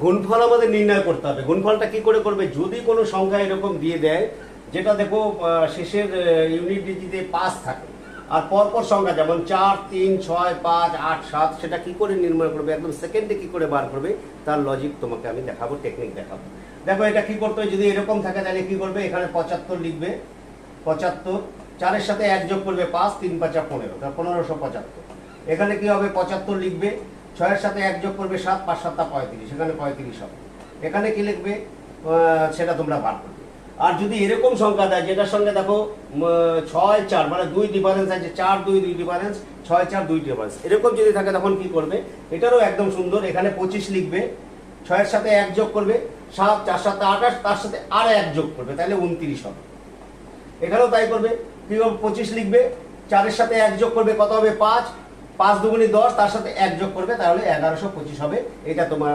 গুণফল আমাদের নির্ণয় করতে হবে। গুণফলটা কি করে করবে? যদি কোনো সংখ্যা এরকম দিয়ে দেয় যেটা দেখো শেষের ইউনিট ডিজিটে 5 থাকে, আর পরপর সংখ্যা যেমন 4, 3, 6, 5, 8, 7, সেটা কি করে নির্ণয় করবে, একদম সেকেন্ডে কি করে বার করবে, তার লজিক তোমাকে আমি দেখাবো, টেকনিক দেখাবো। দেখো এটা কি করতে হয়, যদি এরকম থাকে তাহলে কি করবে, এখানে 75 লিখবে, 75, 4-এর সাথে 1 যোগ করবে 5, 3 5 15, 1575। এখানে কি হবে, 75 লিখবে, 6-এর সাথে 1 যোগ করবে 7, 5 7 35, এখানে 35 হবে। এখানে কি লিখবে সেটা তোমরা বার করবে। আর যদি এরকম সংখ্যা দেয় যেটার সঙ্গে দেখো 6 4 মানে 2 ডিফারেন্স আছে, 4 2 2 ডিফারেন্স, 6 4 2 ডিফারেন্স, এরকম যদি থাকে তখন কি করবে, এটারও একদম সুন্দর, এখানে 25 লিখবে, 6-এর সাথে 1 যোগ করবে 7, 4 7 28, তার সাথে আর 1 যোগ করবে, তাহলে 29 হবে। এখানেও তাই করবে, কি হবে, 25 লিখবে, 4-এর সাথে 1 যোগ করবে, কত হবে, 5, 5 2 10, তার সাথে 1 যোগ করবে, তাহলে 1125 হবে। এটা তোমার